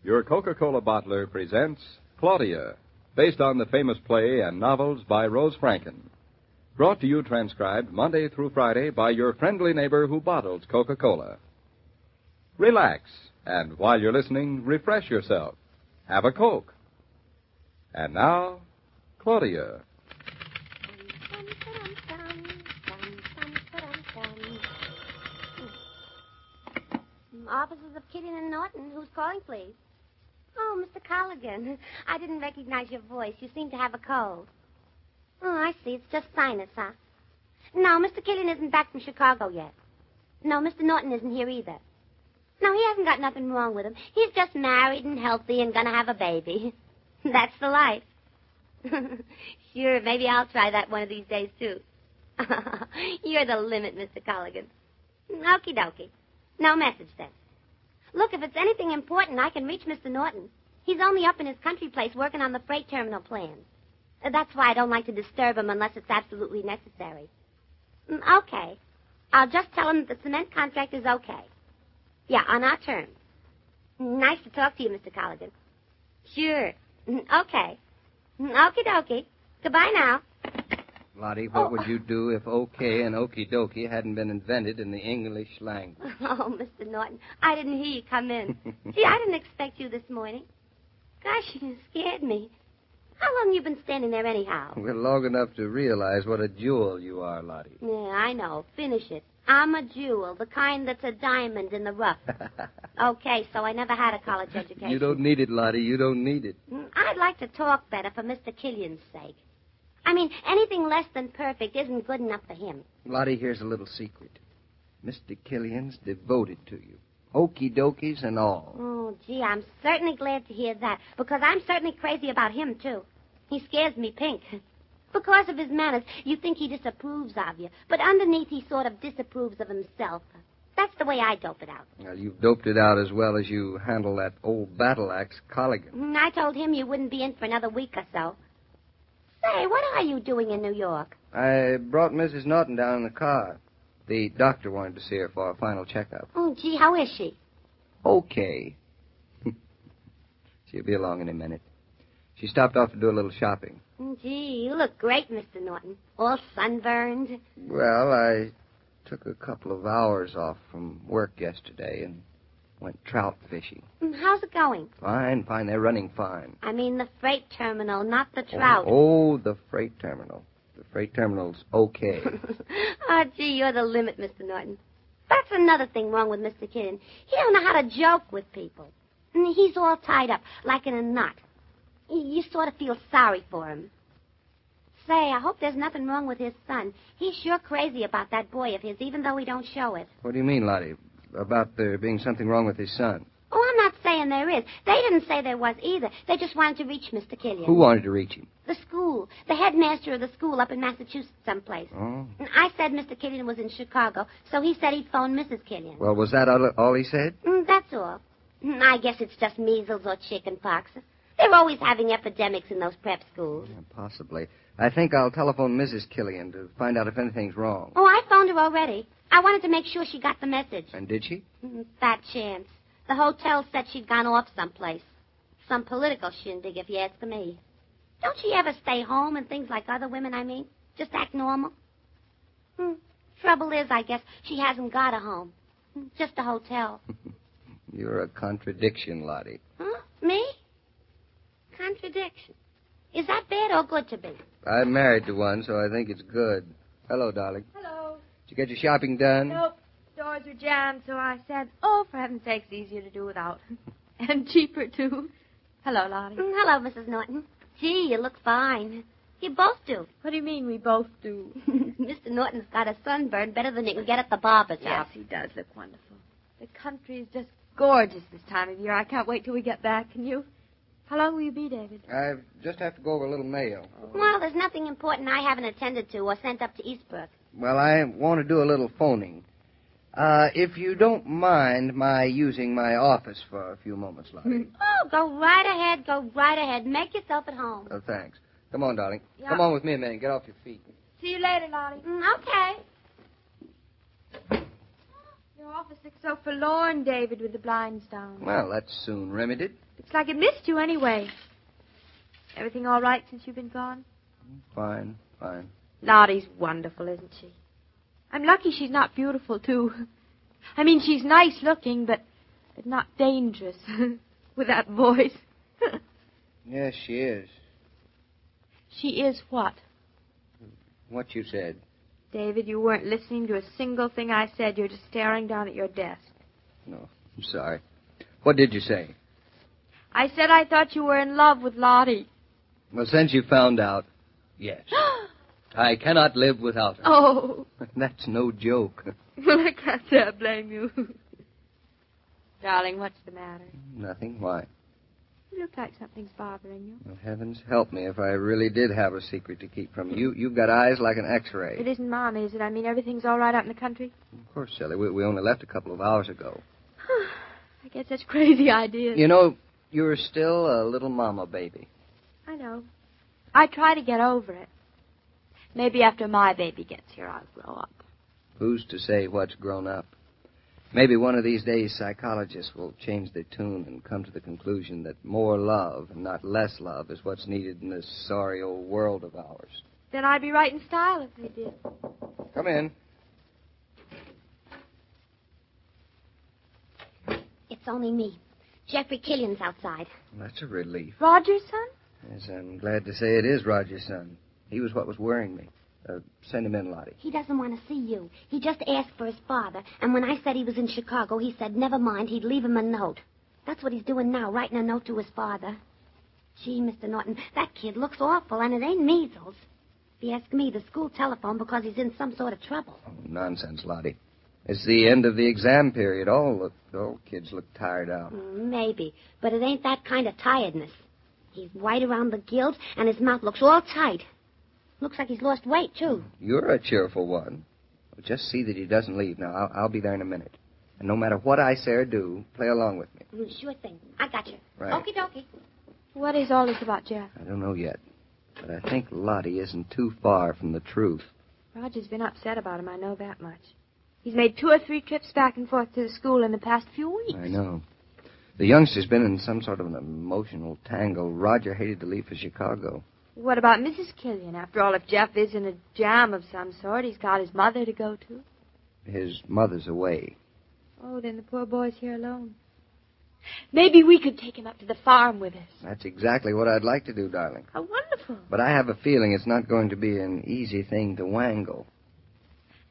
Your Coca-Cola bottler presents Claudia, based on the famous play and novels by Rose Franken. Brought to you transcribed Monday through Friday by your friendly neighbor who bottles Coca-Cola. Relax, and while you're listening, refresh yourself. Have a Coke. And now, Claudia. Offices of Killian and Naughton. Who's calling, please? Oh, Mr. Colligan. I didn't recognize your voice. You seem to have a cold. Oh, I see. It's just sinus, huh? No, Mr. Killian isn't back from Chicago yet. No, Mr. Naughton isn't here either. No, he hasn't got nothing wrong with him. He's just married and healthy and gonna have a baby. That's the life. Sure, maybe I'll try that one of these days, too. You're the limit, Mr. Colligan. Okie dokie. No message, then. Look, if it's anything important, I can reach Mr. Naughton. He's only up in his country place working on the freight terminal plans. That's why I don't like to disturb him unless it's absolutely necessary. Okay. I'll just tell him that the cement contract is okay. Yeah, on our terms. Nice to talk to you, Mr. Colligan. Sure. Okay. Okie dokie. Goodbye now. Lottie, what would you do if okay and okie dokie hadn't been invented in the English language? Oh, Mr. Naughton, I didn't hear you come in. Gee, I didn't expect you this morning. Gosh, you scared me. How long have you been standing there anyhow? Well, long enough to realize what a jewel you are, Lottie. Yeah, I know. Finish it. I'm a jewel, the kind that's a diamond in the rough. Okay, so I never had a college education. You don't need it, Lottie. You don't need it. I'd like to talk better for Mr. Killian's sake. I mean, anything less than perfect isn't good enough for him. Lottie, here's a little secret. Mr. Killian's devoted to you. Okie dokies and all. Oh, gee, I'm certainly glad to hear that, because I'm certainly crazy about him, too. He scares me pink. Because of his manners, you think he disapproves of you, but underneath he sort of disapproves of himself. That's the way I dope it out. Well, you've doped it out as well as you handle that old battle axe, Colligan. I told him you wouldn't be in for another week or so. Say, what are you doing in New York? I brought Mrs. Naughton down in the car. The doctor wanted to see her for a final checkup. Oh, gee, how is she? Okay. She'll be along in a minute. She stopped off to do a little shopping. Gee, you look great, Mr. Naughton. All sunburned. Well, I took a couple of hours off from work yesterday and went trout fishing. How's it going? Fine. They're running fine. I mean the freight terminal, not the trout. Oh, the freight terminal. The freight terminal's okay. Oh, gee, you're the limit, Mr. Naughton. That's another thing wrong with Mr. Killian. He don't know how to joke with people. And he's all tied up, like in a knot. You sort of feel sorry for him. Say, I hope there's nothing wrong with his son. He's sure crazy about that boy of his, even though he don't show it. What do you mean, Lottie? About there being something wrong with his son? Oh, I'm not saying there is. They didn't say there was either. They just wanted to reach Mr. Killian. Who wanted to reach him? The school. The headmaster of the school up in Massachusetts someplace. Oh. And I said Mr. Killian was in Chicago, so he said he'd phone Mrs. Killian. Well, was that all he said? That's all. I guess it's just measles or chicken pox. They're always having epidemics in those prep schools. Yeah, possibly. I think I'll telephone Mrs. Killian to find out if anything's wrong. Oh, I phoned her already. I wanted to make sure she got the message. And did she? Fat chance. The hotel said she'd gone off someplace. Some political shindig, if you ask me. Don't she ever stay home and things like other women, I mean? Just act normal? Trouble is, I guess, she hasn't got a home. Just a hotel. You're a contradiction, Lottie. Huh? Me? Contradiction. Is that bad or good to be? I'm married to one, so I think it's good. Hello, darling. Hello. Did you get your shopping done? Nope. Doors were jammed, so I said, oh, for heaven's sake, it's easier to do without. And cheaper, too. Hello, Lottie. Hello, Mrs. Naughton. Gee, you look fine. You both do. What do you mean we both do? Mr. Naughton's got a sunburn better than you can get at the barber's house. Yes, he does look wonderful. The country is just gorgeous this time of year. I can't wait till we get back. Can you? How long will you be, David? I just have to go over a little mail. Well, there's nothing important I haven't attended to or sent up to Eastbrook. Well, I want to do a little phoning. If you don't mind my using my office for a few moments, Lottie. Oh, go right ahead. Go right ahead. Make yourself at home. Oh, thanks. Come on, darling. Yeah. Come on with me a minute. Get off your feet. See you later, Lottie. Okay. Your office looks so forlorn, David, with the blinds down. Well, that's soon remedied. The It's like it missed you anyway. Everything all right since you've been gone? Fine. Lottie's wonderful, isn't she? I'm lucky she's not beautiful, too. I mean, she's nice looking, but not dangerous. With that voice. Yes, she is. She is what? What you said. David, you weren't listening to a single thing I said. You're just staring down at your desk. No, I'm sorry. What did you say? I said I thought you were in love with Lottie. Well, since you found out, yes. I cannot live without her. Oh. That's no joke. Well, I can't say I blame you. Darling, what's the matter? Nothing. Why? You look like something's bothering you. Well, heavens help me if I really did have a secret to keep from you. You've got eyes like an X-ray. It isn't Mom, is it? I mean, everything's all right out in the country? Of course, Sally. We only left a couple of hours ago. I get such crazy ideas. You know, you're still a little mama baby. I know. I try to get over it. Maybe after my baby gets here, I'll grow up. Who's to say what's grown up? Maybe one of these days psychologists will change their tune and come to the conclusion that more love and not less love is what's needed in this sorry old world of ours. Then I'd be right in style if they did. Come in. It's only me. Jeffrey Killian's outside. That's a relief. Roger's son? Yes, I'm glad to say it is Roger's son. He was what was worrying me. Send him in, Lottie. He doesn't want to see you. He just asked for his father, and when I said he was in Chicago, he said never mind, he'd leave him a note. That's what he's doing now, writing a note to his father. Gee, Mr. Naughton, that kid looks awful, and it ain't measles. If you ask me, the school telephoned because he's in some sort of trouble. Oh, nonsense, Lottie. It's the end of the exam period. All kids look tired out. Maybe, but it ain't that kind of tiredness. He's white around the gills, and his mouth looks all tight. Looks like he's lost weight, too. You're a cheerful one. Just see that he doesn't leave. Now, I'll be there in a minute. And no matter what I say or do, play along with me. Sure thing. I got you. Right. Okie dokie. What is all this about, Jeff? I don't know yet. But I think Lottie isn't too far from the truth. Roger's been upset about him, I know that much. He's made 2 or 3 trips back and forth to the school in the past few weeks. I know. The youngster's been in some sort of an emotional tangle. Roger hated to leave for Chicago. What about Mrs. Killian? After all, if Jeff is in a jam of some sort, he's got his mother to go to. His mother's away. Oh, then the poor boy's here alone. Maybe we could take him up to the farm with us. That's exactly what I'd like to do, darling. How wonderful. But I have a feeling it's not going to be an easy thing to wangle.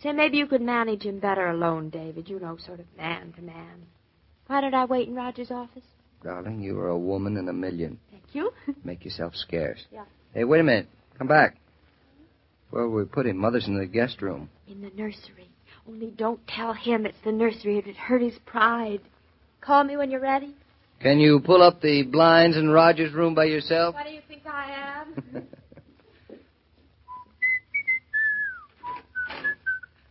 Say, maybe you could manage him better alone, David. You know, sort of man to man. Why don't I wait in Roger's office? Darling, you are a woman in a million. Thank you. Make yourself scarce. Yeah. Hey, wait a minute. Come back. Where we put him? Mother's in the guest room. In the nursery. Only don't tell him it's the nursery. It'd hurt his pride. Call me when you're ready. Can you pull up the blinds in Roger's room by yourself? What do you think I am?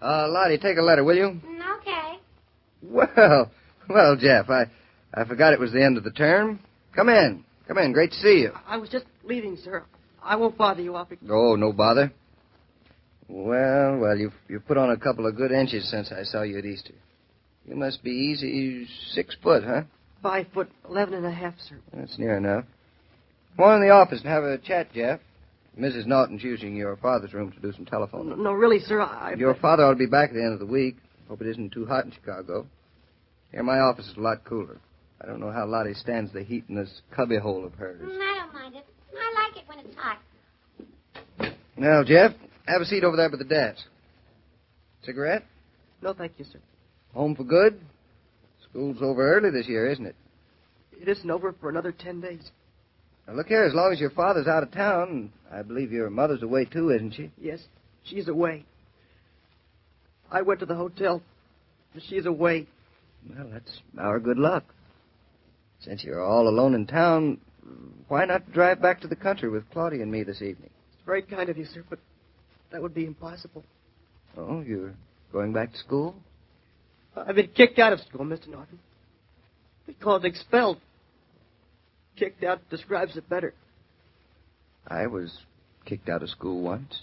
Lottie, take a letter, will you? Okay. Well, Jeff, I forgot it was the end of the term. Come in. Great to see you. I was just leaving, sir. I won't bother you. Oh, no bother. Well, you've put on a couple of good inches since I saw you at Easter. You must be easy 6 foot, huh? 5'11.5", sir. That's near enough. Come on in the office and have a chat, Jeff. Mrs. Naughton's using your father's room to do some telephoning. No, really, sir, Your father ought to be back at the end of the week. Hope it isn't too hot in Chicago. Here, my office is a lot cooler. I don't know how Lottie stands the heat in this cubbyhole of hers. I don't mind it. I like it when it's hot. Now, Jeff, have a seat over there by the desk. Cigarette? No, thank you, sir. Home for good? School's over early this year, isn't it? It isn't over for another 10 days. Now, look here, as long as your father's out of town, I believe your mother's away, too, isn't she? Yes, she's away. I went to the hotel. She's away. Well, that's our good luck. Since you're all alone in town, why not drive back to the country with Claudia and me this evening? It's very kind of you, sir, but that would be impossible. Oh, you're going back to school? I've been kicked out of school, Mr. Naughton. We call it expelled. Kicked out describes it better. I was kicked out of school once.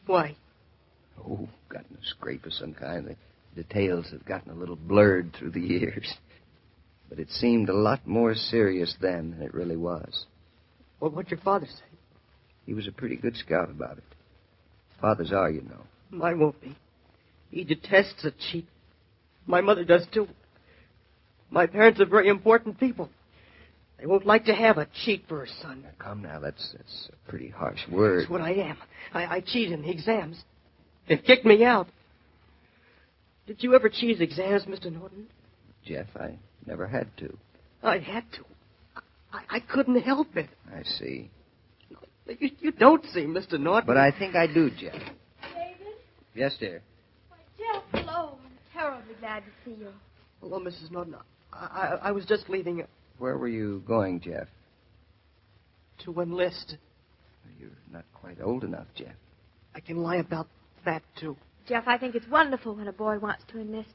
Why? Oh, got in a scrape of some kind. The details have gotten a little blurred through the years. But it seemed a lot more serious then than it really was. Well, what'd your father say? He was a pretty good scout about it. Fathers are, you know. Mine won't be. He detests a cheat. My mother does, too. My parents are very important people. They won't like to have a cheat for a son. Now, come now, that's a pretty harsh word. That's what I am. I cheat in the exams. They've kicked me out. Did you ever cheat exams, Mr. Naughton? Jeff, I never had to. I had to. I couldn't help it. I see. You don't see, Mr. Naughton. But I think I do, Jeff. David? Yes, dear. Why, Jeff, hello. I'm terribly glad to see you. Hello, Mrs. Naughton. I was just leaving Where were you going, Jeff? to enlist. You're not quite old enough, Jeff. I can lie about that, too. Jeff, I think it's wonderful when a boy wants to enlist.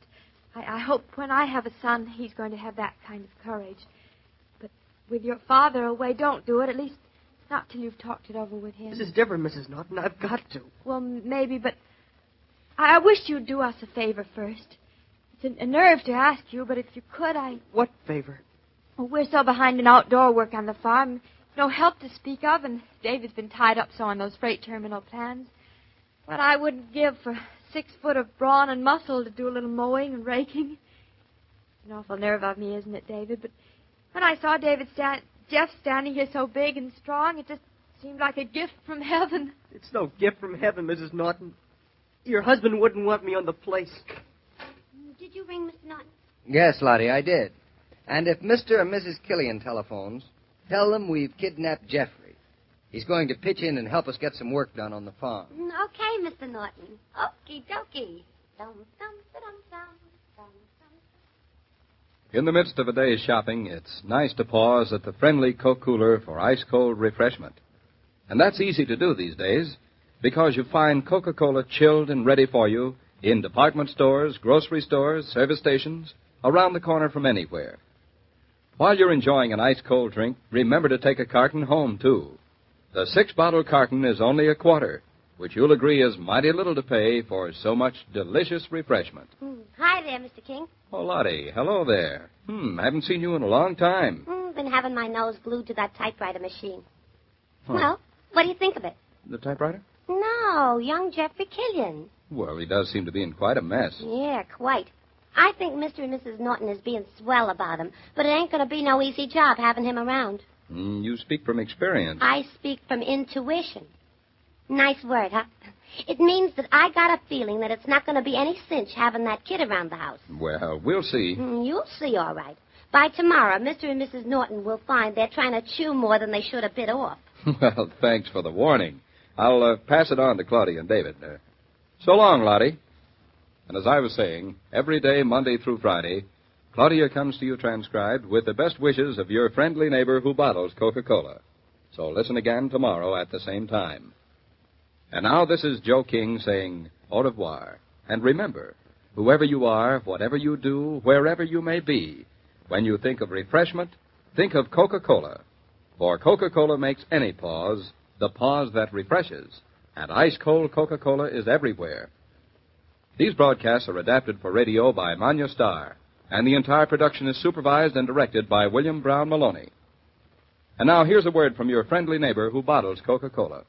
I hope when I have a son, he's going to have that kind of courage. But with your father away, don't do it, at least not till you've talked it over with him. This is different, Mrs. Naughton. I've got to. Well, maybe, but I wish you'd do us a favor first. It's a nerve to ask you, but if you could, What favor? Well, we're so behind in outdoor work on the farm. No help to speak of, and David's been tied up so on those freight terminal plans. What I wouldn't give for 6 foot of brawn and muscle to do a little mowing and raking. An awful nerve of me, isn't it, David? But when I saw Jeff standing here so big and strong, it just seemed like a gift from heaven. It's no gift from heaven, Mrs. Naughton. Your husband wouldn't want me on the place. Did you ring Mr. Naughton? Yes, Lottie, I did. And if Mr. and Mrs. Killian telephones, tell them we've kidnapped Jeffrey. He's going to pitch in and help us get some work done on the farm. Okay, Mr. Naughton. Okie dokie. Dum, dum, dum, dum, dum, dum. In the midst of a day's shopping, it's nice to pause at the friendly Coke cooler for ice-cold refreshment. And that's easy to do these days because you find Coca-Cola chilled and ready for you in department stores, grocery stores, service stations, around the corner from anywhere. While you're enjoying an ice-cold drink, remember to take a carton home, too. The 6-bottle carton is only a quarter, which you'll agree is mighty little to pay for so much delicious refreshment. Hi there, Mr. King. Oh, Lottie, hello there. Haven't seen you in a long time. Been having my nose glued to that typewriter machine. Huh. Well, what do you think of it? The typewriter? No, young Jeffrey Killian. Well, he does seem to be in quite a mess. Yeah, quite. I think Mr. and Mrs. Naughton is being swell about him, but it ain't going to be no easy job having him around. You speak from experience. I speak from intuition. Nice word, huh? It means that I got a feeling that it's not going to be any cinch having that kid around the house. Well, we'll see. You'll see, all right. By tomorrow, Mr. and Mrs. Naughton will find they're trying to chew more than they should have bit off. Well, thanks for the warning. I'll pass it on to Claudia and David. So long, Lottie. And as I was saying, every day, Monday through Friday, Claudia comes to you transcribed with the best wishes of your friendly neighbor who bottles Coca-Cola. So listen again tomorrow at the same time. And now this is Joe King saying au revoir. And remember, whoever you are, whatever you do, wherever you may be, when you think of refreshment, think of Coca-Cola. For Coca-Cola makes any pause the pause that refreshes. And ice-cold Coca-Cola is everywhere. These broadcasts are adapted for radio by Manya Starr, and the entire production is supervised and directed by William Brown Meloney. And now here's a word from your friendly neighbor who bottles Coca-Cola.